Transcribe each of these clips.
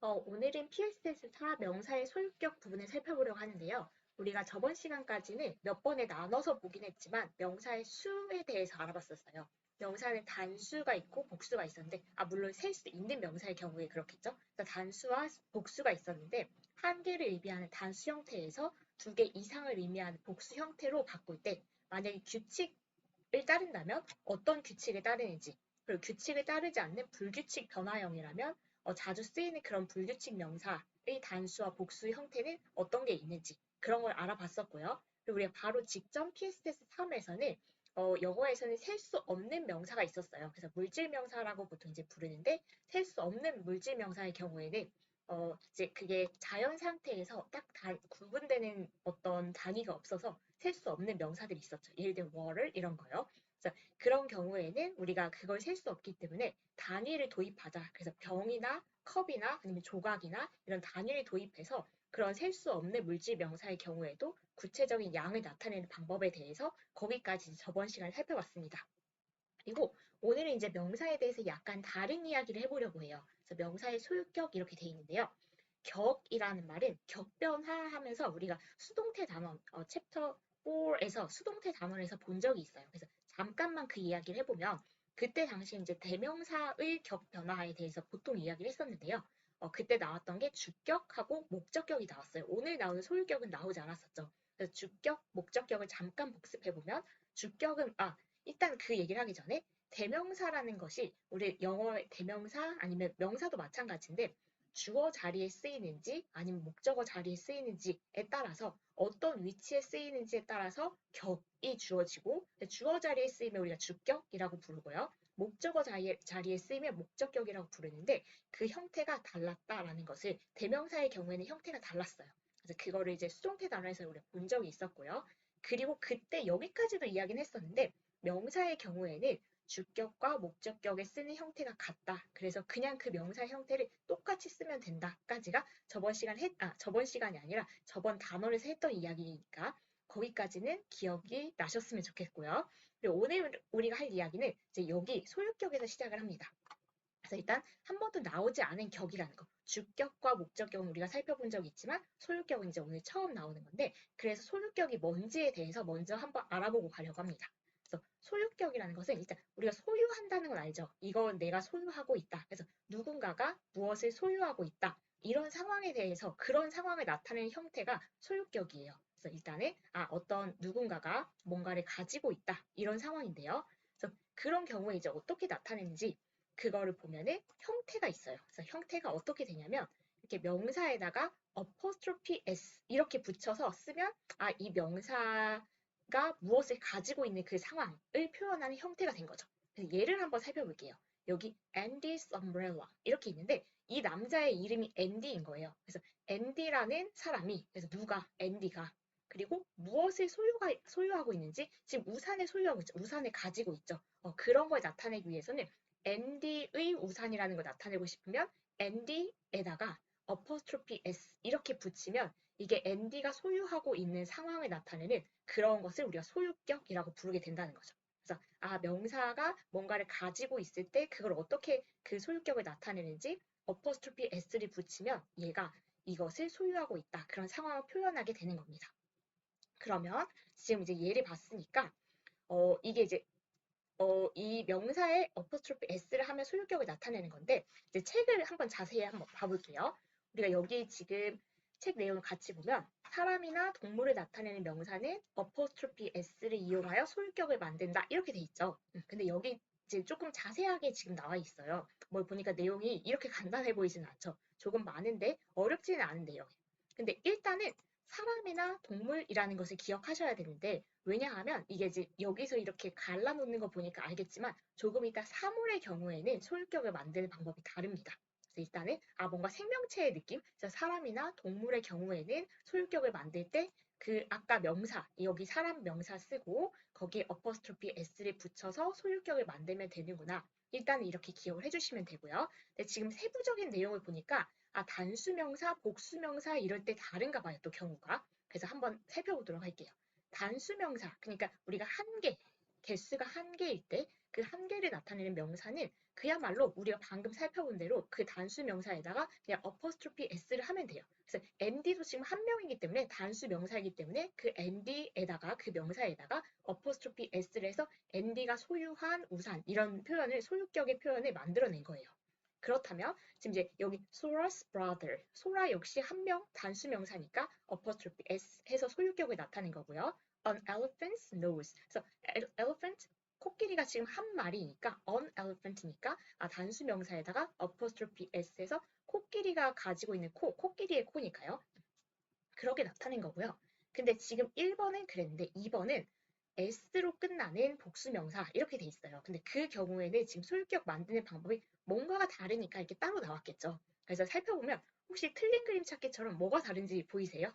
오늘은 PSS4 명사의 소유격 부분을 살펴보려고 하는데요. 우리가 저번 시간까지는 몇 번에 나눠서 보긴 했지만 명사의 수에 대해서 알아봤었어요. 명사는 단수가 있고 복수가 있었는데, 물론 셀 수 있는 명사의 경우에 그렇겠죠. 그래서 단수와 복수가 있었는데, 한 개를 의미하는 단수 형태에서 두 개 이상을 의미하는 복수 형태로 바꿀 때, 만약에 규칙을 따른다면 어떤 규칙을 따르는지, 그리고 규칙을 따르지 않는 불규칙 변화형이라면 자주 쓰이는 그런 불규칙 명사의 단수와 복수 형태는 어떤 게 있는지 그런 걸 알아봤었고요. 그리고 우리가 바로 직전 PSS 3에서는 영어에서는 셀 수 없는 명사가 있었어요. 그래서 물질 명사라고 보통 이제 부르는데 셀 수 없는 물질 명사의 경우에는 이제 그게 자연 상태에서 딱 구분되는 어떤 단위가 없어서 셀 수 없는 명사들이 있었죠. 예를 들면 water 이런 거요. 그래서 그런 경우에는 우리가 그걸 셀 수 없기 때문에 단위를 도입하자. 그래서 병이나 컵이나 아니면 조각이나 이런 단위를 도입해서 그런 셀 수 없는 물질 명사의 경우에도 구체적인 양을 나타내는 방법에 대해서 거기까지 저번 시간에 살펴봤습니다. 그리고 오늘은 이제 명사에 대해서 약간 다른 이야기를 해보려고 해요. 그래서 명사의 소유격 이렇게 돼 있는데요. 격이라는 말은 격변화하면서 우리가 수동태 단원 챕터 4에서 수동태 단원에서 본 적이 있어요. 그래서 잠깐만 그 이야기를 해보면 그때 당시 이제 대명사의 격 변화에 대해서 보통 이야기를 했었는데요. 그때 나왔던 게 주격하고 목적격이 나왔어요. 오늘 나오는 소유격은 나오지 않았었죠. 그래서 주격, 목적격을 잠깐 복습해보면 주격은 일단 그 얘기를 하기 전에 대명사라는 것이 우리 영어의 대명사 아니면 명사도 마찬가지인데 주어 자리에 쓰이는지 아니면 목적어 자리에 쓰이는지에 따라서 어떤 위치에 쓰이는지에 따라서 격이 주어지고 주어 자리에 쓰이면 우리가 주격이라고 부르고요. 목적어 자리에 쓰이면 목적격이라고 부르는데 그 형태가 달랐다라는 것을 대명사의 경우에는 형태가 달랐어요. 그래서 그거를 이제 수동태 단어에서 우리가 본 적이 있었고요. 그리고 그때 여기까지도 이야기는 했었는데 명사의 경우에는 주격과 목적격에 쓰는 형태가 같다. 그래서 그냥 그 명사 형태를 똑같이 쓰면 된다까지가 저번 시간이 아니라 저번 단원에서 했던 이야기니까 거기까지는 기억이 나셨으면 좋겠고요. 그리고 오늘 우리가 할 이야기는 이제 여기 소유격에서 시작을 합니다. 그래서 일단 한 번도 나오지 않은 격이라는 거. 주격과 목적격은 우리가 살펴본 적이 있지만 소유격은 이제 오늘 처음 나오는 건데 그래서 소유격이 뭔지에 대해서 먼저 한번 알아보고 가려고 합니다. 그래서 소유격이라는 것은 일단 우리가 소유한다는 건 알죠. 이건 내가 소유하고 있다. 그래서 누군가가 무엇을 소유하고 있다. 이런 상황에 대해서 그런 상황을 나타내는 형태가 소유격이에요. 그래서 일단은 어떤 누군가가 뭔가를 가지고 있다. 이런 상황인데요. 그래서 그런 경우에 이제 어떻게 나타내는지 그거를 보면은 형태가 있어요. 그래서 형태가 어떻게 되냐면 이렇게 명사에다가 apostrophe s 이렇게 붙여서 쓰면 이 명사가 무엇을 가지고 있는 그 상황을 표현하는 형태가 된 거죠. 그래서 예를 한번 살펴볼게요. 여기 Andy's umbrella 이렇게 있는데 이 남자의 이름이 앤디인 거예요. 그래서 앤디라는 사람이 그래서 누가 앤디가 그리고 무엇을 소유하고 있는지 지금 우산을 소유하고 있죠. 우산을 가지고 있죠. 그런 걸 나타내기 위해서는 앤디의 우산이라는 걸 나타내고 싶으면 앤디에다가 apostrophe s 이렇게 붙이면 이게 앤디가 소유하고 있는 상황을 나타내는 그런 것을 우리가 소유격이라고 부르게 된다는 거죠. 그래서 명사가 뭔가를 가지고 있을 때 그걸 어떻게 그 소유격을 나타내는지 apostrophe s를 붙이면 얘가 이것을 소유하고 있다. 그런 상황을 표현하게 되는 겁니다. 그러면 지금 이제 예를 봤으니까 이게 이제 이 명사에 apostrophe s를 하면 소유격을 나타내는 건데 이제 책을 한번 자세히 한번 봐볼게요. 우리가 여기 지금 책 내용을 같이 보면 사람이나 동물을 나타내는 명사는 apostrophe s를 이용하여 소유격을 만든다 이렇게 돼 있죠. 근데 여기 이제 조금 자세하게 지금 나와 있어요. 뭘 보니까 내용이 이렇게 간단해 보이지는 않죠. 조금 많은데 어렵지는 않은데요. 근데 일단은 사람이나 동물이라는 것을 기억하셔야 되는데 왜냐하면 이게 이제 여기서 이렇게 갈라놓는 거 보니까 알겠지만 조금 이따 사물의 경우에는 소유격을 만드는 방법이 다릅니다. 그래서 일단은 뭔가 생명체의 느낌, 그래서 사람이나 동물의 경우에는 소유격을 만들 때 그 아까 명사, 여기 사람 명사 쓰고 거기에 apostrophe s를 붙여서 소유격을 만들면 되는구나. 일단은 이렇게 기억을 해주시면 되고요. 근데 지금 세부적인 내용을 보니까 단수명사, 복수명사 이럴 때 다른가 봐요, 또 경우가. 그래서 한번 살펴보도록 할게요. 단수명사, 그러니까 우리가 한 개, 개수가 한 개일 때 그 한 개를 나타내는 명사는 그야말로 우리가 방금 살펴본 대로 그 단수 명사에다가 그냥 어퍼스트로피 s를 하면 돼요. 그래서 MD도 지금 한 명이기 때문에 단수 명사이기 때문에 그 MD에다가 그 명사에다가 어퍼스트로피 s를 해서 MD가 소유한 우산 이런 표현을 소유격의 표현을 만들어낸 거예요. 그렇다면 지금 이제 여기 Sora's brother, 소라 역시 한 명 단수 명사니까 apostrophe s 해서 소유격을 나타낸 거고요. An elephant's nose. 그래서 elephant 코끼리가 지금 한 마리니까 an elephant니까 단수 명사에다가 apostrophe s해서 코끼리가 가지고 있는 코끼리의 코니까요. 그렇게 나타낸 거고요. 근데 지금 1번은 그랬는데 2번은 s로 끝나는 복수명사 이렇게 돼 있어요. 근데 그 경우에는 지금 소유격 만드는 방법이 뭔가가 다르니까 이렇게 따로 나왔겠죠. 그래서 살펴보면 혹시 틀린 그림 찾기처럼 뭐가 다른지 보이세요?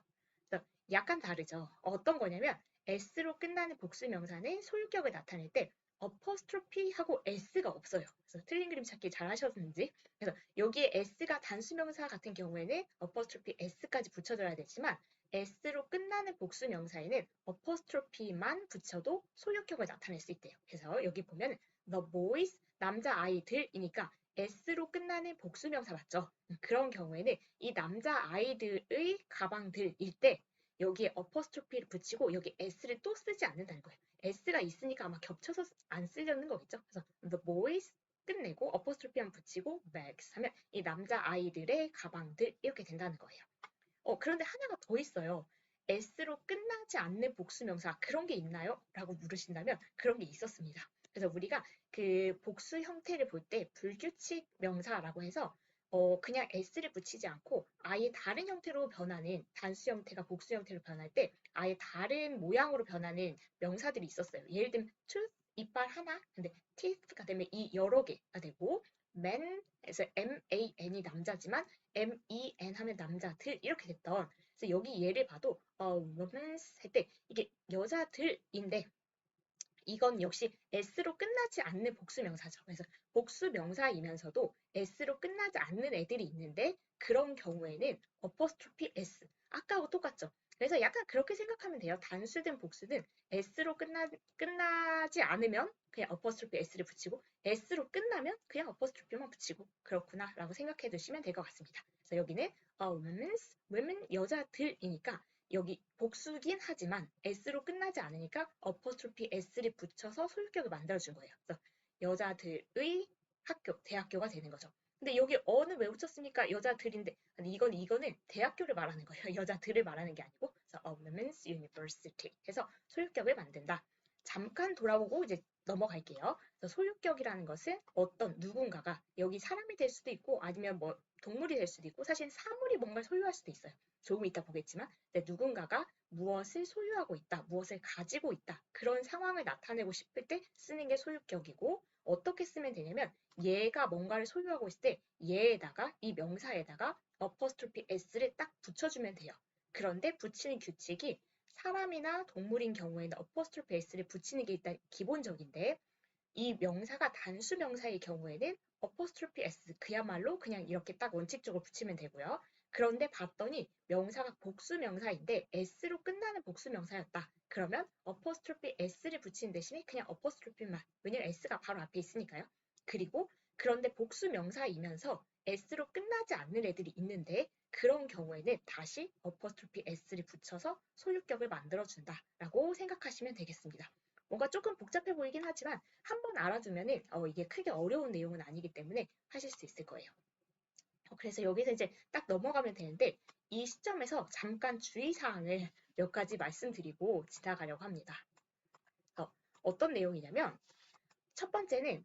그래서 약간 다르죠. 어떤 거냐면 s로 끝나는 복수명사는 소유격을 나타낼 때 apostrophe하고 s가 없어요. 그래서 틀린 그림 찾기 잘 하셨는지. 그래서 여기에 s가 단수명사 같은 경우에는 apostrophe s까지 붙여줘야 되지만 s로 끝나는 복수 명사에는 어퍼스트로피만 붙여도 소유격을 나타낼 수 있대요. 그래서 여기 보면 the boys 남자 아이들이니까 s로 끝나는 복수 명사 맞죠? 그런 경우에는 이 남자 아이들의 가방들일 때 여기에 어퍼스트로피를 붙이고 여기 s를 또 쓰지 않는다는 거예요. s가 있으니까 아마 겹쳐서 안 쓰려는 거겠죠. 그래서 the boys 끝내고 어퍼스트로피만 붙이고 bags 하면 이 남자 아이들의 가방들 이렇게 된다는 거예요. 그런데 하나가 더 있어요. s로 끝나지 않는 복수명사 그런 게 있나요? 라고 물으신다면 그런 게 있었습니다. 그래서 우리가 그 복수 형태를 볼 때 불규칙 명사라고 해서 그냥 s를 붙이지 않고 아예 다른 형태로 변하는 단수 형태가 복수 형태로 변할 때 아예 다른 모양으로 변하는 명사들이 있었어요. 예를 들면 tooth, 이빨 하나, 근데 teeth가 되면 이 여러 개가 되고 man에서 man이 남자지만 men 하면 남자들 이렇게 됐던 그래서 여기 예를 봐도 women's 할 때 이게 여자들인데 이건 역시 s로 끝나지 않는 복수명사죠. 그래서 복수명사이면서도 s로 끝나지 않는 애들이 있는데 그런 경우에는 apostrophe s 아까하고 똑같죠. 그래서 약간 그렇게 생각하면 돼요. 단수든 복수든 s로 끝나지 않으면 그냥 apostrophe s를 붙이고 s로 끝나면 그냥 apostrophe만 붙이고 그렇구나 라고 생각해 두시면 될 것 같습니다. 그래서 여기는 women 여자들이니까 여기 복수긴 하지만 s로 끝나지 않으니까 apostrophe s를 붙여서 소유격을 만들어준 거예요. 그래서 여자들의 학교, 대학교가 되는 거죠. 근데 여기 어는 왜 붙였습니까? 여자들인데 아니, 이거는 대학교를 말하는 거예요. 여자들을 말하는 게 아니고 그래서 a women's university 해서 소유격을 만든다. 잠깐 돌아보고 이제 넘어갈게요. 그래서 소유격이라는 것은 어떤 누군가가 여기 사람이 될 수도 있고 아니면 뭐 동물이 될 수도 있고 사실 사물이 뭔가를 소유할 수도 있어요. 조금 이따 보겠지만 누군가가 무엇을 소유하고 있다, 무엇을 가지고 있다 그런 상황을 나타내고 싶을 때 쓰는 게 소유격이고 어떻게 쓰면 되냐면 얘가 뭔가를 소유하고 있을 때 얘에다가 이 명사에다가 apostrophe s를 딱 붙여주면 돼요. 그런데 붙이는 규칙이 사람이나 동물인 경우에는 apostrophe s를 붙이는 게 일단 기본적인데 이 명사가 단수 명사의 경우에는 apostrophe s 그야말로 그냥 이렇게 딱 원칙적으로 붙이면 되고요. 그런데 봤더니 명사가 복수 명사인데 s로 끝나는 복수 명사였다. 그러면 apostrophe s를 붙이는 대신에 그냥 apostrophe만 왜냐면 s가 바로 앞에 있으니까요. 그리고 그런데 복수 명사이면서 s로 끝나지 않는 애들이 있는데 그런 경우에는 다시 apostrophe s를 붙여서 소유격을 만들어준다라고 생각하시면 되겠습니다. 뭔가 조금 복잡해 보이긴 하지만 한번 알아두면은 이게 크게 어려운 내용은 아니기 때문에 하실 수 있을 거예요. 그래서 여기서 이제 딱 넘어가면 되는데 이 시점에서 잠깐 주의사항을 몇 가지 말씀드리고 지나가려고 합니다. 어떤 내용이냐면 첫 번째는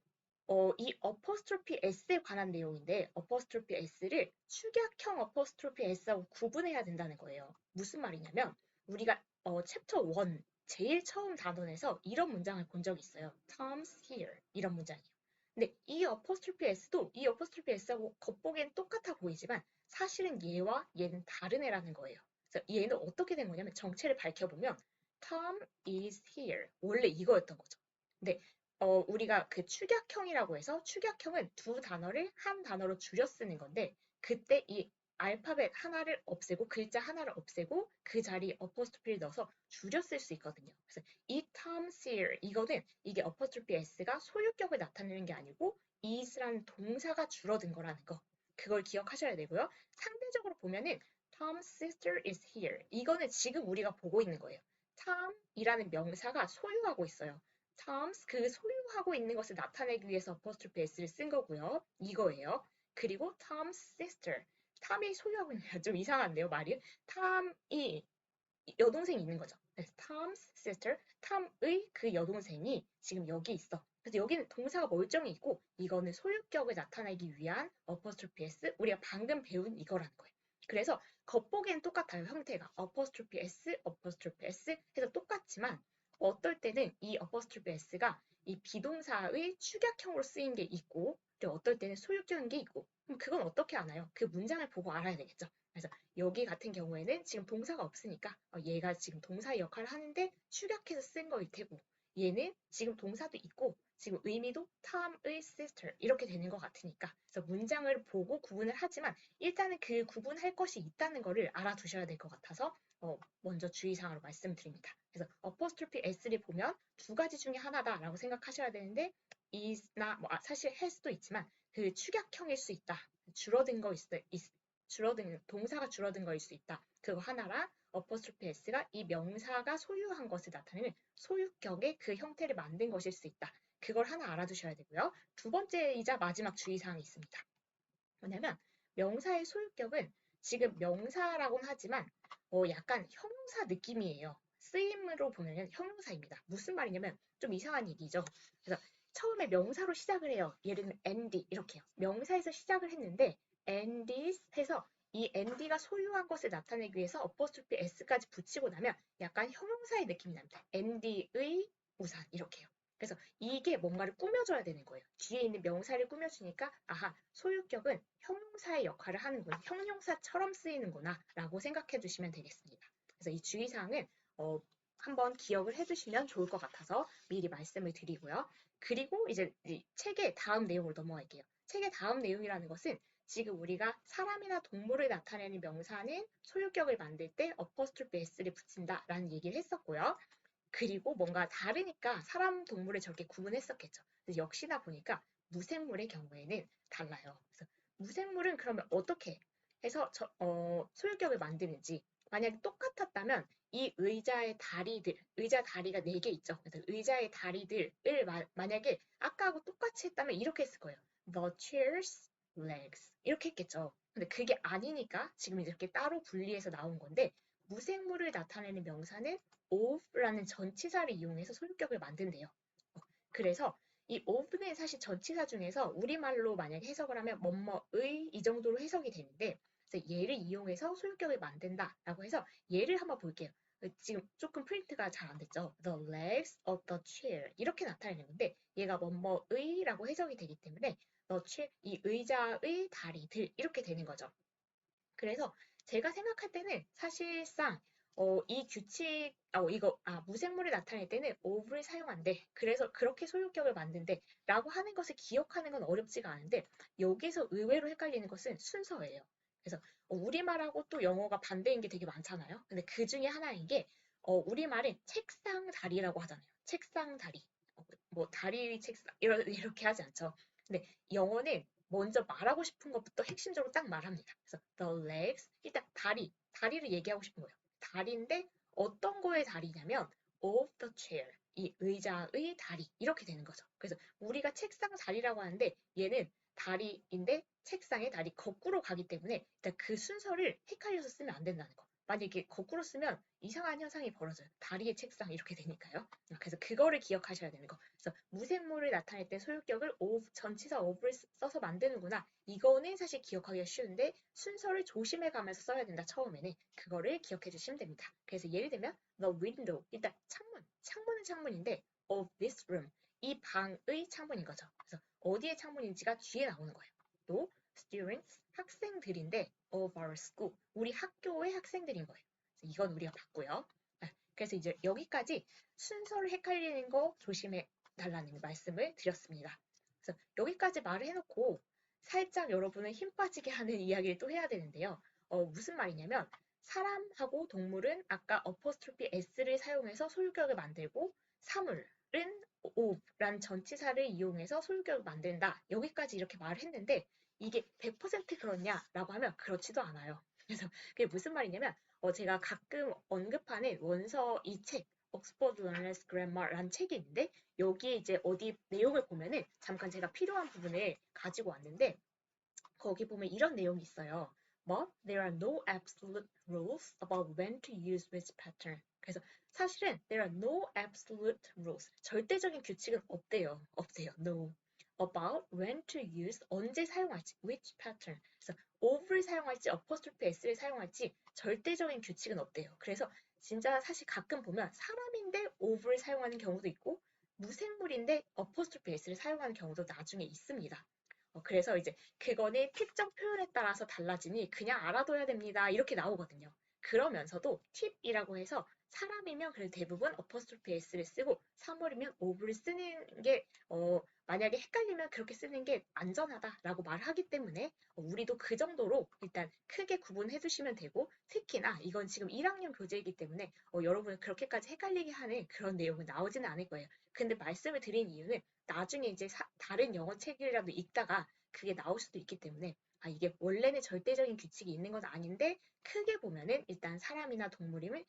이 apostrophe s에 관한 내용인데 apostrophe s를 축약형 apostrophe s하고 구분해야 된다는 거예요. 무슨 말이냐면 우리가 챕터 1 제일 처음 단원에서 이런 문장을 본 적이 있어요. Tom's here 이런 문장이에요. 근데 이 apostrophe s도 이 apostrophe s하고 겉보기엔 똑같아 보이지만 사실은 얘와 얘는 다른 애라는 거예요. 그래서 얘는 어떻게 된 거냐면 정체를 밝혀보면 Tom is here 원래 이거였던 거죠. 근데 우리가 그 축약형이라고 해서 축약형은 두 단어를 한 단어로 줄여 쓰는 건데 그때 이 알파벳 하나를 없애고 글자 하나를 없애고 그 자리에 어퍼스토피를 넣어서 줄여 쓸 수 있거든요. 그래서 이 Tom's here. 이거는 이게 apostrophe s가 소유격을 나타내는 게 아니고 is라는 동사가 줄어든 거라는 거. 그걸 기억하셔야 되고요. 상대적으로 보면은 Tom's sister is here. 이거는 지금 우리가 보고 있는 거예요. Tom이라는 명사가 소유하고 있어요. Tom's 그 소유하고 있는 것을 나타내기 위해서 apostrophe s를 쓴 거고요. 이거예요. 그리고 Tom's sister. 탐이 소유하고 있는 좀 이상한데요, 말이. 탐이 여동생이 있는 거죠. 그래서 Tom's sister, 탐의 그 여동생이 지금 여기 있어. 그래서 여기는 동사가 멀쩡히 있고 이거는 소유격을 나타내기 위한 apostrophe s, 우리가 방금 배운 이거라는 거예요. 그래서 겉보기엔 똑같아요, 형태가. apostrophe s, apostrophe s 해서 똑같지만 어떨 때는 이 apostrophe s가 이 비동사의 축약형으로 쓰인 게 있고 또 어떨 때는 소유격인 게 있고 그럼 그건 어떻게 아나요? 그 문장을 보고 알아야 되겠죠. 그래서 여기 같은 경우에는 지금 동사가 없으니까 얘가 지금 동사의 역할을 하는데 축약해서 쓴 거일 테고 얘는 지금 동사도 있고 지금 의미도 Tom의 sister 이렇게 되는 것 같으니까 그래서 문장을 보고 구분을 하지만 일단은 그 구분할 것이 있다는 거를 알아두셔야 될 것 같아서 먼저 주의사항으로 말씀드립니다. 그래서 apostrophe s를 보면 두 가지 중에 하나다라고 생각하셔야 되는데 is나 사실 has도 있지만 그 축약형일 수 있다. 줄어든 거 줄어든 동사가 줄어든 거일 수 있다. 그거 하나랑 apostrophe s가 이 명사가 소유한 것을 나타내는 소유격의 그 형태를 만든 것일 수 있다. 그걸 하나 알아두셔야 되고요. 두 번째이자 마지막 주의사항이 있습니다. 뭐냐면 명사의 소유격은 지금 명사라고는 하지만 약간 형용사 느낌이에요. 쓰임으로 보면 형용사입니다. 무슨 말이냐면 좀 이상한 얘기죠. 그래서 처음에 명사로 시작을 해요. 예를 들면 and 이렇게요. 명사에서 시작을 했는데 and 해서 이 and가 소유한 것을 나타내기 위해서 apostrophe s까지 붙이고 나면 약간 형용사의 느낌이 납니다. and의 우산 이렇게요. 그래서 이게 뭔가를 꾸며줘야 되는 거예요. 뒤에 있는 명사를 꾸며주니까 아하 소유격은 형용사의 역할을 하는구나. 형용사처럼 쓰이는구나 라고 생각해 주시면 되겠습니다. 그래서 이 주의사항은 한번 기억을 해두시면 좋을 것 같아서 미리 말씀을 드리고요. 그리고 이제 이 책의 다음 내용으로 넘어갈게요. 책의 다음 내용이라는 것은 지금 우리가 사람이나 동물을 나타내는 명사는 소유격을 만들 때 apostrophe s를 붙인다라는 얘기를 했었고요. 그리고 뭔가 다르니까 사람, 동물을 저렇게 구분했었겠죠. 그래서 역시나 보니까 무생물의 경우에는 달라요. 그래서 무생물은 그러면 어떻게 해서 소유격을 만드는지 만약에 똑같았다면 이 의자의 다리들, 의자 다리가 4개 있죠. 그래서 의자의 다리들을 만약에 아까하고 똑같이 했다면 이렇게 했을 거예요. The chair's legs 이렇게 했겠죠. 근데 그게 아니니까 지금 이렇게 따로 분리해서 나온 건데 무생물을 나타내는 명사는 of라는 전치사를 이용해서 소유격을 만든대요. 그래서 이 of는 사실 전치사 중에서 우리말로 만약에 해석을 하면 뭐뭐의 이 정도로 해석이 되는데 그래서 얘를 이용해서 소유격을 만든다라고 해서 얘를 한번 볼게요. 지금 조금 프린트가 잘 안 됐죠. The legs of the chair 이렇게 나타내는 건데 얘가 뭐뭐의라고 해석이 되기 때문에 the chair 이 의자의 다리들 이렇게 되는 거죠. 그래서 제가 생각할 때는 사실상 이 규칙, 무생물을 나타낼 때는 of를 사용한대. 그래서 그렇게 소유격을 만든대. 라고 하는 것을 기억하는 건 어렵지가 않은데, 여기서 의외로 헷갈리는 것은 순서예요. 그래서 우리말하고 또 영어가 반대인 게 되게 많잖아요. 근데 그 중에 하나인 게, 우리말은 책상 다리라고 하잖아요. 책상 다리. 뭐 다리 책상, 이렇게 하지 않죠. 근데 영어는 먼저 말하고 싶은 것부터 핵심적으로 딱 말합니다. 그래서 the legs, 일단 다리를 얘기하고 싶은 거예요. 다리인데 어떤 거의 다리냐면 of the chair, 이 의자의 다리 이렇게 되는 거죠. 그래서 우리가 책상 다리라고 하는데 얘는 다리인데 책상의 다리 거꾸로 가기 때문에 일단 그 순서를 헷갈려서 쓰면 안 된다는 거. 만약에 거꾸로 쓰면 이상한 현상이 벌어져요. 다리의 책상 이렇게 되니까요. 그래서 그거를 기억하셔야 되는 거. 그래서 무생물을 나타낼 때 소유격을 of, 전치사 of를 써서 만드는구나. 이거는 사실 기억하기가 쉬운데 순서를 조심해 가면서 써야 된다. 처음에는 그거를 기억해 주시면 됩니다. 그래서 예를 들면 the window, 일단 창문은 창문인데 of this room, 이 방의 창문인 거죠. 그래서 어디의 창문인지가 뒤에 나오는 거예요. 또 students, 학생들인데 of our school, 우리 학교의 학생들인 거예요. 그래서 이건 우리가 봤고요. 그래서 이제 여기까지 순서를 헷갈리는 거 조심해 달라는 말씀을 드렸습니다. 그래서 여기까지 말을 해놓고 살짝 여러분을 힘 빠지게 하는 이야기를 또 해야 되는데요. 무슨 말이냐면 사람하고 동물은 아까 apostrophe s를 사용해서 소유격을 만들고 사물은 of란 전치사를 이용해서 소유격을 만든다. 여기까지 이렇게 말을 했는데 이게 100% 그렇냐라고 하면 그렇지도 않아요. 그래서 그게 무슨 말이냐면 제가 가끔 언급하는 원서 이 책, Oxford Learners Grammar라는 책이 있는데 여기에 이제 어디 내용을 보면은 잠깐 제가 필요한 부분을 가지고 왔는데 거기 보면 이런 내용이 있어요. But there are no absolute rules about when to use which pattern. 그래서 사실은 there are no absolute rules. 절대적인 규칙은 없대요. 없대요. No. About when to use, 언제 사용할지, which pattern. 그래서 of를 사용할지, apostrophe s를 사용할지 절대적인 규칙은 없대요. 그래서 진짜 사실 가끔 보면 사람인데 of를 사용하는 경우도 있고 무생물인데 apostrophe s를 사용하는 경우도 나중에 있습니다. 그래서 이제 그거는 특정 표현에 따라서 달라지니 그냥 알아둬야 됩니다. 이렇게 나오거든요. 그러면서도 팁이라고 해서 사람이면 그래도 대부분 어퍼스트로피 s를 쓰고 사물이면 of를 쓰는 게 만약에 헷갈리면 그렇게 쓰는 게 안전하다라고 말하기 때문에 우리도 그 정도로 일단 크게 구분해 주시면 되고 특히나 이건 지금 1학년 교재이기 때문에 여러분을 그렇게까지 헷갈리게 하는 그런 내용은 나오지는 않을 거예요. 근데 말씀을 드린 이유는 나중에 이제 다른 영어 책이라도 읽다가 그게 나올 수도 있기 때문에 이게 원래는 절대적인 규칙이 있는 건 아닌데 크게 보면은 일단 사람이나 동물이면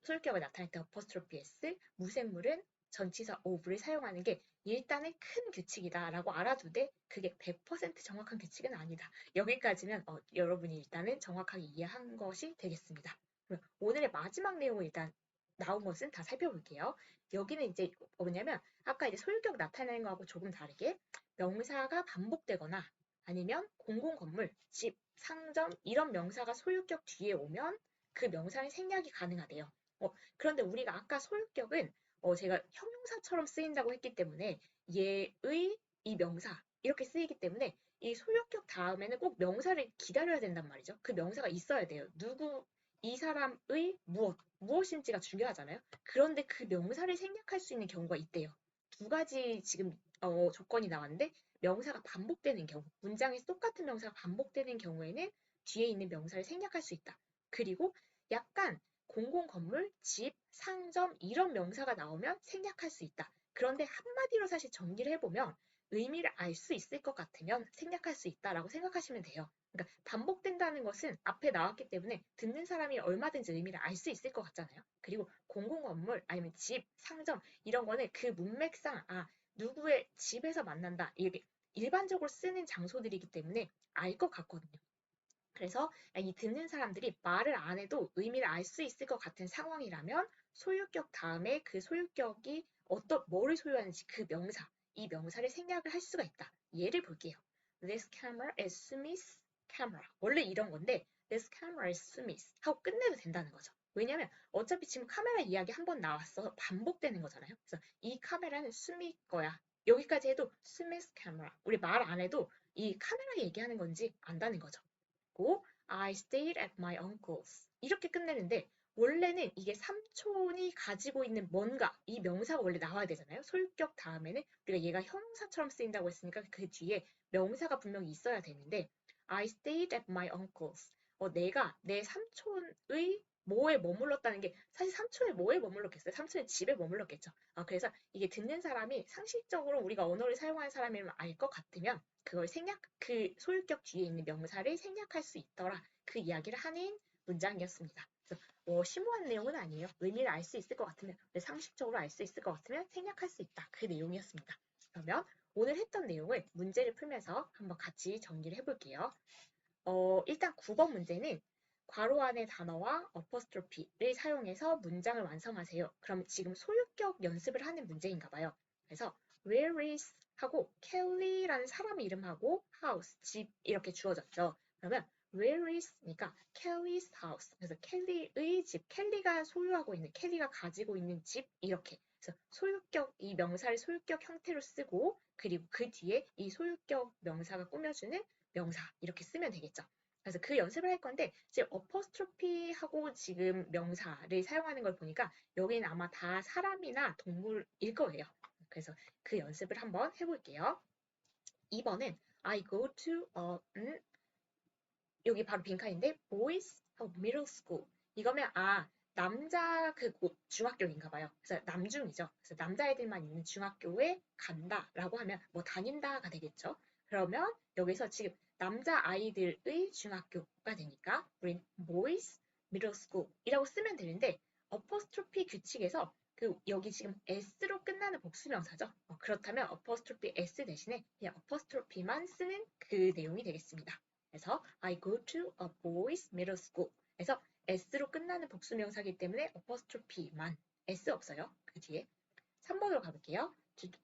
소유격을 나타낼 때 어퍼스트로피 s, 무생물은 전치사 of를 사용하는 게 일단은 큰 규칙이다라고 알아두되 그게 100% 정확한 규칙은 아니다. 여기까지면 여러분이 일단은 정확하게 이해한 것이 되겠습니다. 그럼 오늘의 마지막 내용을 일단 나온 것은 다 살펴볼게요. 여기는 이제 뭐냐면 아까 이제 소유격 나타내는 거하고 조금 다르게 명사가 반복되거나 아니면 공공건물, 집, 상점 이런 명사가 소유격 뒤에 오면 그 명사의 생략이 가능하대요. 그런데 우리가 아까 소유격은 제가 형용사처럼 쓰인다고 했기 때문에 얘의 이 명사 이렇게 쓰이기 때문에 이 소유격 다음에는 꼭 명사를 기다려야 된단 말이죠. 그 명사가 있어야 돼요. 누구, 이 사람의 무엇인지가 중요하잖아요. 그런데 그 명사를 생략할 수 있는 경우가 있대요. 두 가지 지금 조건이 나왔는데 명사가 반복되는 경우, 문장에서 똑같은 명사가 반복되는 경우에는 뒤에 있는 명사를 생략할 수 있다. 그리고 약간 공공건물, 집, 상점 이런 명사가 나오면 생략할 수 있다. 그런데 한마디로 사실 정리를 해보면 의미를 알 수 있을 것 같으면 생략할 수 있다라고 생각하시면 돼요. 그러니까 반복된다는 것은 앞에 나왔기 때문에 듣는 사람이 얼마든지 의미를 알 수 있을 것 같잖아요. 그리고 공공건물 아니면 집, 상점 이런 거는 그 문맥상 누구의 집에서 만난다 이게 일반적으로 쓰는 장소들이기 때문에 알 것 같거든요. 그래서 이 듣는 사람들이 말을 안 해도 의미를 알 수 있을 것 같은 상황이라면 소유격 다음에 그 소유격이 뭐를 소유하는지 그 명사, 이 명사를 생략을 할 수가 있다. 예를 볼게요. This camera is Smith's camera. 원래 이런 건데 This camera is Smith 하고 끝내도 된다는 거죠. 왜냐면 어차피 지금 카메라 이야기 한 번 나왔어 반복되는 거잖아요. 그래서 이 카메라는 스미스 거야. 여기까지 해도 스미스 카메라. 우리 말 안 해도 이 카메라 얘기하는 건지 안다는 거죠. 고 I stayed at my uncle's 이렇게 끝내는데 원래는 이게 삼촌이 가지고 있는 뭔가 이 명사가 원래 나와야 되잖아요. 소유격 다음에는 우리가 얘가 형용사처럼 쓰인다고 했으니까 그 뒤에 명사가 분명히 있어야 되는데 I stayed at my uncle's 내가 내 삼촌의 뭐에 머물렀다는 게 사실 삼촌의 뭐에 머물렀겠어요? 삼촌의 집에 머물렀겠죠. 그래서 이게 듣는 사람이 상식적으로 우리가 언어를 사용하는 사람이면 알 것 같으면 그걸 그 소유격 뒤에 있는 명사를 생략할 수 있더라. 그 이야기를 하는 문장이었습니다. 그래서 심오한 내용은 아니에요. 의미를 알 수 있을 것 같으면, 상식적으로 알 수 있을 것 같으면 생략할 수 있다. 그 내용이었습니다. 그러면 오늘 했던 내용을 문제를 풀면서 한번 같이 정리를 해볼게요. 일단 9번 문제는 괄호 안의 단어와 어퍼스트로피를 사용해서 문장을 완성하세요. 그럼 지금 소유격 연습을 하는 문제인가 봐요. 그래서 where is 하고 켈리라는 사람 이름하고 house, 집 이렇게 주어졌죠. 그러면 where is니까 켈리's house. 그래서 켈리의 집, 켈리가 소유하고 있는, 켈리가 가지고 있는 집 이렇게. 그래서 소유격, 이 명사를 소유격 형태로 쓰고 그리고 그 뒤에 이 소유격 명사가 꾸며주는 명사 이렇게 쓰면 되겠죠. 그래서 그 연습을 할 건데 지금 어퍼스트로피하고 지금 명사를 사용하는 걸 보니까 여기는 아마 다 사람이나 동물일 거예요. 그래서 그 연습을 한번 해볼게요. 2번은 I go to 여기 바로 빈칸인데 boys middle school 이거면 남자 그 중학교인가 봐요. 그래서 남중이죠. 그래서 남자애들만 있는 중학교에 간다라고 하면 뭐 다닌다가 되겠죠. 그러면 여기서 지금 남자 아이들의 중학교가 되니까 우린 boys middle school이라고 쓰면 되는데 어퍼스트로피 규칙에서 그 여기 지금 s로 끝나는 복수명사죠. 그렇다면 어퍼스트로피 s 대신에 그냥 어퍼스트로피만 쓰는 그 내용이 되겠습니다. 그래서 I go to a boys middle school. 그래서 s로 끝나는 복수명사이기 때문에 어퍼스트로피만 s 없어요. 그 뒤에 3번으로 가볼게요.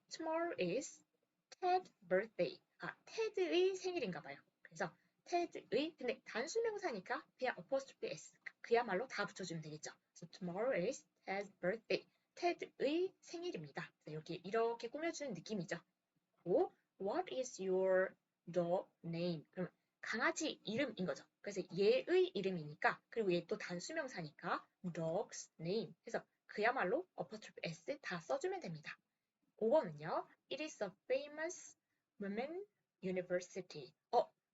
Tomorrow is Ted's birthday. 테드의 생일인가 봐요. 그래서 테드의 근데 단수명사니까 그냥 apostrophe s 그야말로 다 붙여주면 되겠죠. So tomorrow is Ted's birthday. 테드의 생일입니다. 여기 이렇게 꾸며주는 느낌이죠. 오, what is your dog name? 그럼 강아지 이름인 거죠. 그래서 얘의 이름이니까 그리고 얘 또 단수명사니까 dog's name. 그래서 그야말로 apostrophe s 다 써주면 됩니다. 5번은요. It is a famous women university.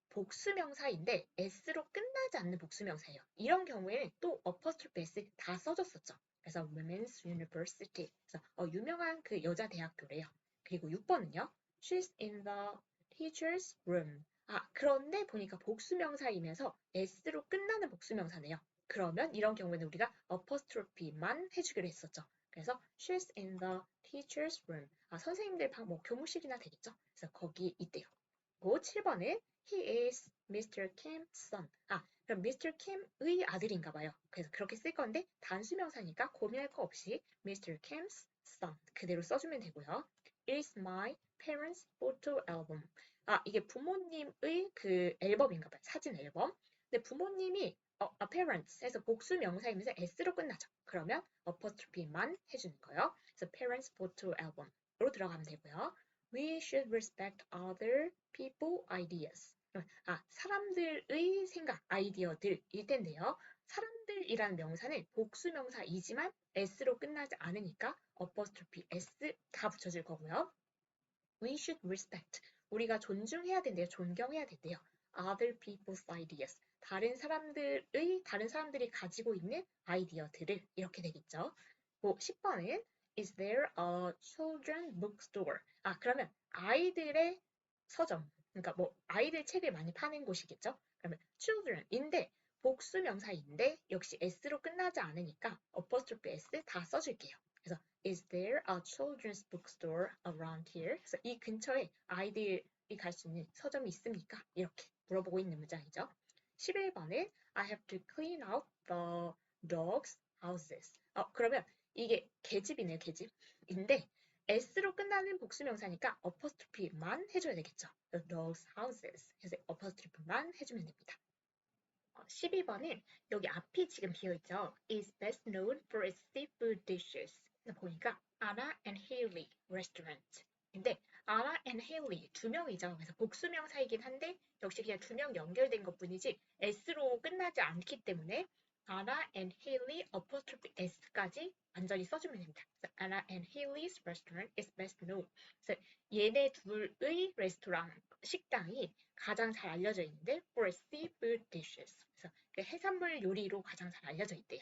복수명사인데 s로 끝나지 않는 복수명사예요. 이런 경우에는 또 apostrophe s 다 써줬었죠. 그래서 women's university. 그래서 유명한 그 여자 대학교래요. 그리고 6번은요. She's in the teacher's room. 그런데 보니까 복수명사이면서 s로 끝나는 복수명사네요. 그러면 이런 경우에는 우리가 apostrophe만 해주기로 했었죠. 그래서 she's in the teacher's room. 선생님들 방 뭐 교무실이나 되겠죠. 그래서 거기 있대요. 그리고 7번은 he is Mr. Kim's son. 그럼 Mr. Kim의 아들인가 봐요. 그래서 그렇게 쓸 건데 단수명사니까 고민할 거 없이 Mr. Kim's son 그대로 써주면 되고요. It is my parents' photo album. 이게 부모님의 그 앨범인가 봐요. 사진 앨범. 근데 부모님이 parents 해서 복수 명사이면서 s로 끝나죠. 그러면 apostrophe만 해주는 거예요. 그래서 parents photo album으로 들어가면 되고요. We should respect other people ideas. 사람들의 생각, 아이디어들일 텐데요. 사람들이라는 명사는 복수 명사이지만 s로 끝나지 않으니까 apostrophe s 다 붙여줄 거고요. We should respect. 우리가 존중해야 된대요. 존경해야 된대요. Other people's ideas. 다른 사람들이 가지고 있는 아이디어들을 이렇게 되겠죠. 10번은 Is there a children bookstore? 그러면 아이들의 서점. 그러니까 뭐 아이들 책을 많이 파는 곳이겠죠. 그러면 children인데 복수 명사인데 역시 s로 끝나지 않으니까 apostrophe s 다 써줄게요. 그래서 Is there a children's bookstore around here? 그래서 이 근처에 아이들이 갈 수 있는 서점이 있습니까? 이렇게 물어보고 있는 문장이죠. 11번은 I have to clean out the dogs' houses. 그러면 이게 계집이네요, 계집인데 s로 끝나는 복수명사니까 apostrophe만 해줘야 되겠죠. The dogs' houses. 그래서 apostrophe만 해주면 됩니다. 12번은 여기 앞이 지금 비어있죠. is best known for its seafood dishes. 보니까 Anna and Haley restaurant. 근데 Anna and Haley 두 명이죠. 그래서 복수명사이긴 한데 역시 그냥 두 명 연결된 것 뿐이지 s로 끝나지 않기 때문에 Anna and Haley apostrophe s까지 완전히 써주면 됩니다. 그래서 Anna and Haley's restaurant is best known. 그래서 얘네 둘의 레스토랑 식당이 가장 잘 알려져 있는데 for seafood dishes. 그래서 그 해산물 요리로 가장 잘 알려져 있대요.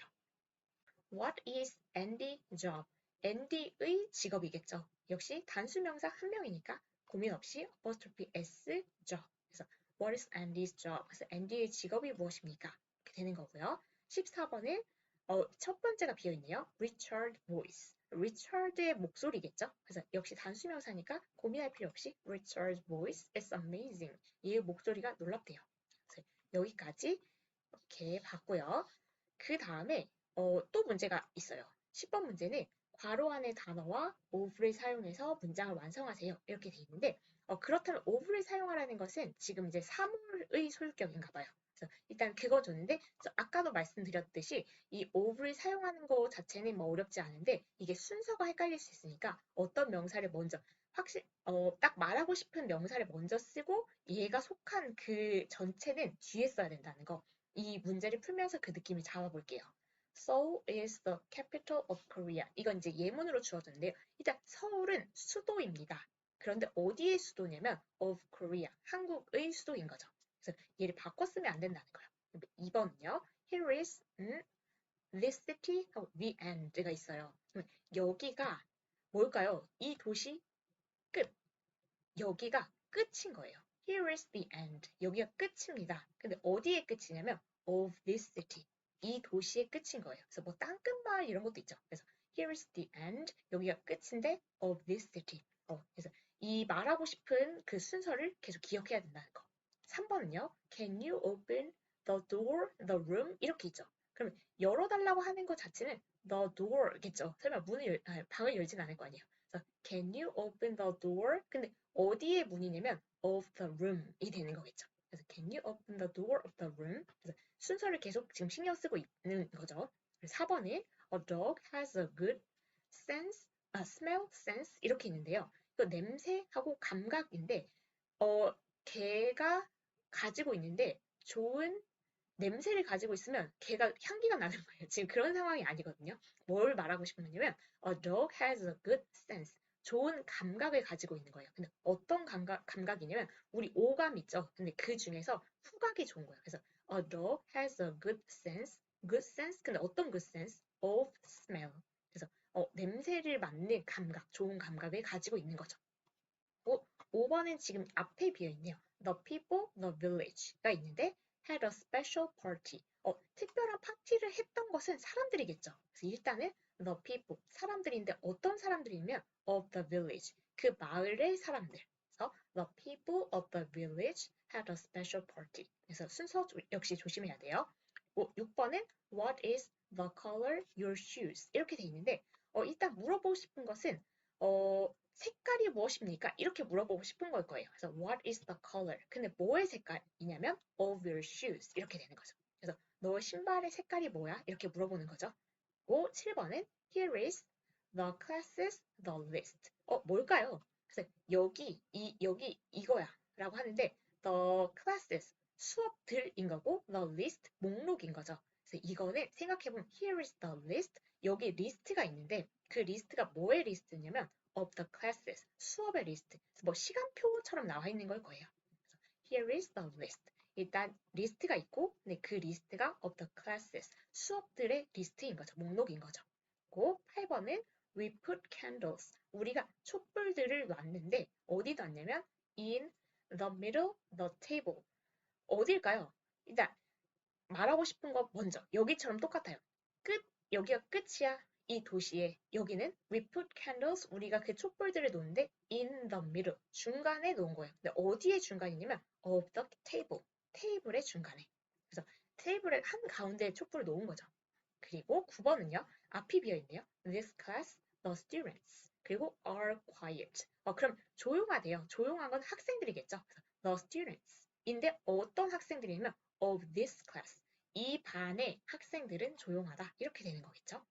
What is Andy's job? 앤디의 직업이겠죠. 역시 단수명사 한 명이니까 고민 없이 apostrophe s job. 그래서 What is Andy's job? 그래서 앤디의 직업이 무엇입니까? 이렇게 되는 거고요. 14번은 첫 번째가 비어있네요. Richard voice. 리처드의 목소리겠죠. 그래서 역시 단수명사니까 고민할 필요 없이 Richard's voice is amazing. 얘의 목소리가 놀랍대요. 그래서 여기까지 이렇게 봤고요. 그 다음에 또 문제가 있어요. 10번 문제는 괄호 안의 단어와 of를 사용해서 문장을 완성하세요. 이렇게 돼 있는데 그렇다면 of를 사용하라는 것은 지금 이제 사물의 소유격인가 봐요. 그래서 일단 그거 줬는데 아까도 말씀드렸듯이 이 of를 사용하는 거 자체는 뭐 어렵지 않은데 이게 순서가 헷갈릴 수 있으니까 어떤 명사를 먼저 딱 말하고 싶은 명사를 먼저 쓰고 얘가 속한 그 전체는 뒤에 써야 된다는 거. 이 문제를 풀면서 그 느낌을 잡아볼게요. Seoul is the capital of Korea. 이건 이제 예문으로 주어졌는데요. 일단 서울은 수도입니다. 그런데 어디의 수도냐면 of Korea, 한국의 수도인 거죠. 그래서 얘를 바꿔 쓰면 안 된다는 거예요. 2번은요. Here is this city 하고 the end가 있어요. 그러면 여기가 뭘까요? 이 도시 끝. 여기가 끝인 거예요. Here is the end. 여기가 끝입니다. 근데 어디의 끝이냐면 of this city. 이 도시의 끝인 거예요. 그래서 뭐 땅끝마을 이런 것도 있죠. 그래서 here is the end. 여기가 끝인데 of this city. 그래서 이 말하고 싶은 그 순서를 계속 기억해야 된다는 거. 3번은요. Can you open the door, the room? 이렇게 있죠. 그러면 열어달라고 하는 것 자체는 the door겠죠. 설마 방을 열진 않을 거 아니에요. 그래서 Can you open the door? 근데 어디의 문이냐면 of the room이 되는 거겠죠. 그래서 Can you open the door of the room? 그래서 순서를 계속 지금 신경 쓰고 있는 거죠. 4번에 A dog has a good sense, smell sense 이렇게 있는데요. 이거 냄새하고 감각인데 개가 가지고 있는데 좋은 냄새를 가지고 있으면 걔가 향기가 나는 거예요. 지금 그런 상황이 아니거든요. 뭘 말하고 싶은 거냐면 A dog has a good sense. 좋은 감각을 가지고 있는 거예요. 근데 어떤 감각이냐면 우리 오감 있죠. 근데 그 중에서 후각이 좋은 거예요. 그래서 A dog has a good sense. Good sense. 근데 어떤 good sense? Of smell. 그래서 냄새를 맡는 감각, 좋은 감각을 가지고 있는 거죠. 5번은 지금 앞에 비어있네요. The people, the village가 있는데 had a special party. 특별한 파티를 했던 것은 사람들이겠죠. 그래서 일단은 the people, 사람들인데 어떤 사람들이면 of the village, 그 마을의 사람들. 그래서 the people of the village had a special party. 그래서 순서 역시 조심해야 돼요. 6번은 what is the color your shoes? 이렇게 돼 있는데 일단 물어보고 싶은 것은 색깔이 무엇입니까? 이렇게 물어보고 싶은 걸 거예요. 그래서 what is the color? 근데 뭐의 색깔이냐면 of your shoes 이렇게 되는 거죠. 그래서 너 신발의 색깔이 뭐야? 이렇게 물어보는 거죠. 7번은 here is the classes, the list. 뭘까요? 그래서 여기 이거야 라고 하는데 the classes, 수업들인 거고 the list, 목록인 거죠. 그래서 이거는 생각해보면 here is the list, 여기 리스트가 있는데 그 리스트가 뭐의 리스트냐면 of the classes, 수업의 리스트. 뭐 시간표처럼 나와 있는 걸 거예요. Here is the list. 일단 리스트가 있고 그 리스트가 of the classes, 수업들의 리스트인 거죠. 목록인 거죠. 8번은 we put candles. 우리가 촛불들을 놨는데 어디 놨냐면 in the middle, the table. 어딜까요? 일단 말하고 싶은 거 먼저 여기처럼 똑같아요. 여기가 끝이야. 이 도시에 여기는 we put candles 우리가 그 촛불들을 놓는데 in the middle 중간에 놓은 거예요. 근데 어디에 중간이냐면 of the table 테이블의 중간에. 그래서 테이블의 한 가운데에 촛불을 놓은 거죠. 그리고 9번은요. 앞이 비어 있네요. This class, the students. 그리고 are quiet. 그럼 조용하대요. 조용한 건 학생들이겠죠. The students. 인데 어떤 학생들이냐면 of this class. 이 반의 학생들은 조용하다. 이렇게 되는 거겠죠.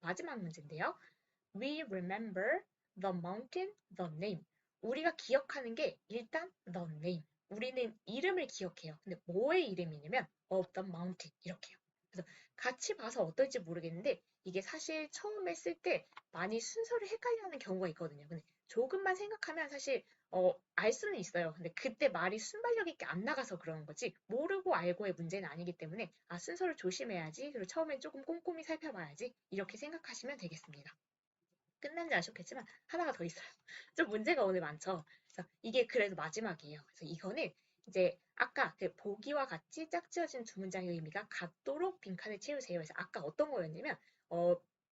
마지막 문제인데요. We remember the mountain, the name. 우리가 기억하는 게 일단 the name. 우리는 이름을 기억해요. 근데 뭐의 이름이냐면 of the mountain 이렇게요. 그래서 같이 봐서 어떨지 모르겠는데 이게 사실 처음에 쓸 때 많이 순서를 헷갈려하는 경우가 있거든요. 근데 조금만 생각하면 사실 알 수는 있어요. 근데 그때 말이 순발력 있게 안 나가서 그러는 거지 모르고 알고의 문제는 아니기 때문에 순서를 조심해야지. 그리고 처음엔 조금 꼼꼼히 살펴봐야지. 이렇게 생각하시면 되겠습니다. 끝난지 아셨겠지만 하나가 더 있어요. 좀 문제가 오늘 많죠. 그래서 이게 그래도 마지막이에요. 그래서 이거는 이제 아까 그 보기와 같이 짝지어진 두 문장의 의미가 같도록 빈칸을 채우세요. 그래서 아까 어떤 거였냐면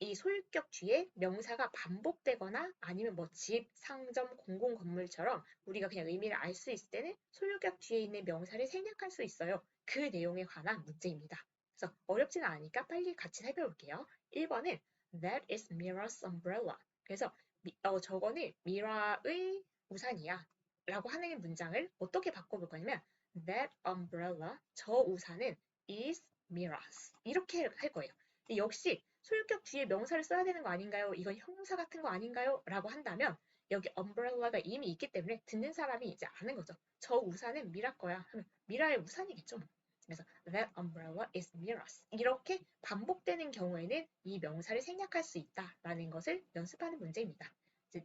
이 소유격 뒤에 명사가 반복되거나 아니면 뭐 집, 상점, 공공 건물처럼 우리가 그냥 의미를 알 수 있을 때는 소유격 뒤에 있는 명사를 생략할 수 있어요. 그 내용에 관한 문제입니다. 그래서 어렵지는 않으니까 빨리 같이 살펴볼게요. 1번은 That is Mira's umbrella. 그래서 저거는 미라의 우산이야 라고 하는 문장을 어떻게 바꿔볼 거냐면 That umbrella, 저 우산은 is Mira's 이렇게 할 거예요. 역시 소유격 뒤에 명사를 써야 되는 거 아닌가요? 이건 형용사 같은 거 아닌가요? 라고 한다면 여기 umbrella가 이미 있기 때문에 듣는 사람이 이제 아는 거죠. 저 우산은 미라 거야 하면 미라의 우산이겠죠. 그래서 that umbrella is Mira's 이렇게 반복되는 경우에는 이 명사를 생략할 수 있다라는 것을 연습하는 문제입니다. 이제,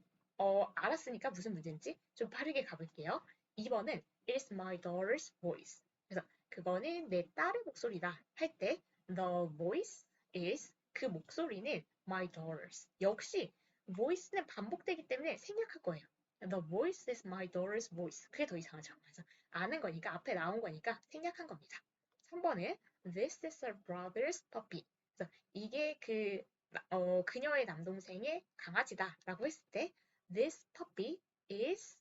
알았으니까 무슨 문제인지 좀 빠르게 가볼게요. 2번은 It's my daughter's voice. 그래서 그거는 내 딸의 목소리다 할 때 the voice is 그 목소리는 my daughter's. 역시 voice는 반복되기 때문에 생략할 거예요. The voice is my daughter's voice. 그게 더 이상하죠. 그래서 아는 거니까 앞에 나온 거니까 생략한 겁니다. 3번은 this is her brother's puppy. 그래서 이게 그녀의 남동생의 강아지다라고 했을 때 this puppy is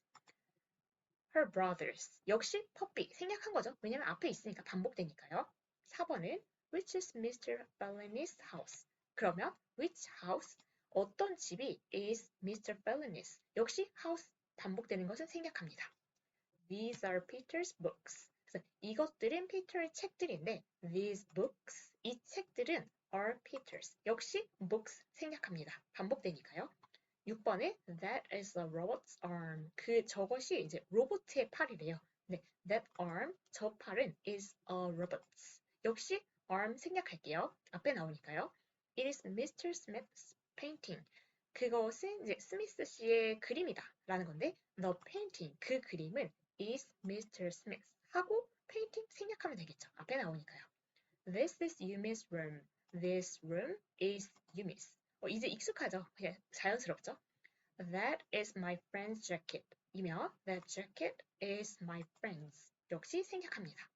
her brother's. 역시 puppy 생략한 거죠. 왜냐면 앞에 있으니까 반복되니까요. 4번은 which is Mr. Bellamy's house. 그러면 which house? 어떤 집이 is Mr. Bellamy's. 역시 house 반복되는 것은 생략합니다. These are Peter's books. 그래서 이것들은 피터의 책들인데 these books, 이 책들은 are Peter's. 역시 books 생략합니다. 반복되니까요. 6번에 that is a robot's arm. 저것이 이제 로봇의 팔이래요. 네, that arm, 저 팔은 is a robot's. 역시 arm 생략할게요. 앞에 나오니까요. It is Mr. Smith's painting. 그것은 이제 스미스 씨의 그림이다 라는 건데 the painting, 그 그림은 is Mr. Smith 하고 painting 생략하면 되겠죠. 앞에 나오니까요. This is Yumi's room. This room is Yumi's. 이제 익숙하죠? 그냥 자연스럽죠? That is my friend's jacket. 이며 that jacket is my friend's. 역시 생략합니다.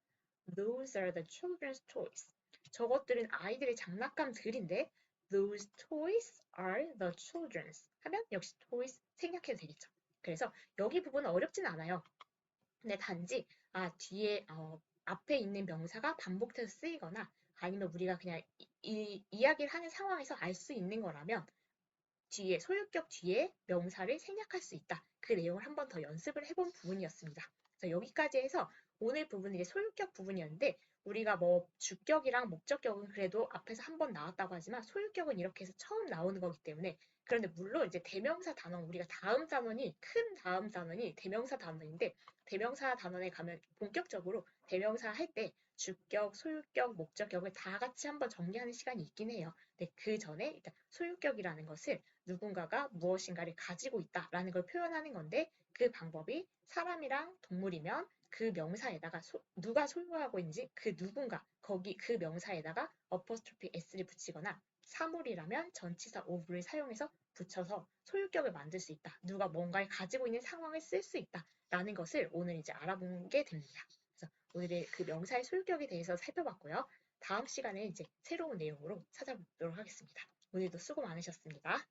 Those are the children's toys. 저것들은 아이들의 장난감들인데 those toys are the children's 하면 역시 toys 생략해도 되겠죠. 그래서 여기 부분은 어렵진 않아요. 근데 단지 뒤에 앞에 있는 명사가 반복해서 쓰이거나 아니면 우리가 그냥 이야기를 하는 상황에서 알 수 있는 거라면 뒤에 소유격 뒤에 명사를 생략할 수 있다. 그 내용을 한 번 더 연습을 해본 부분이었습니다. 그래서 여기까지 해서 오늘 부분은 이제 소유격 부분이었는데 우리가 뭐 주격이랑 목적격은 그래도 앞에서 한 번 나왔다고 하지만 소유격은 이렇게 해서 처음 나오는 거기 때문에 그런데 물론 이제 대명사 단원 우리가 다음 단원이 큰 다음 단원이 대명사 단원인데 대명사 단원에 가면 본격적으로 대명사 할 때 주격, 소유격, 목적격을 다 같이 한번 정리하는 시간이 있긴 해요. 근데 그 전에 일단 소유격이라는 것을 누군가가 무엇인가를 가지고 있다라는 걸 표현하는 건데 그 방법이 사람이랑 동물이면 그 명사에다가 누가 소유하고 있는지 그 누군가 거기 그 명사에다가 어퍼스트로피 s를 붙이거나 사물이라면 전치사 of를 사용해서 붙여서 소유격을 만들 수 있다. 누가 뭔가를 가지고 있는 상황을 쓸 수 있다라는 것을 오늘 이제 알아보게 됩니다. 그래서 오늘의 그 명사의 소유격에 대해서 살펴봤고요. 다음 시간에 이제 새로운 내용으로 찾아보도록 하겠습니다. 오늘도 수고 많으셨습니다.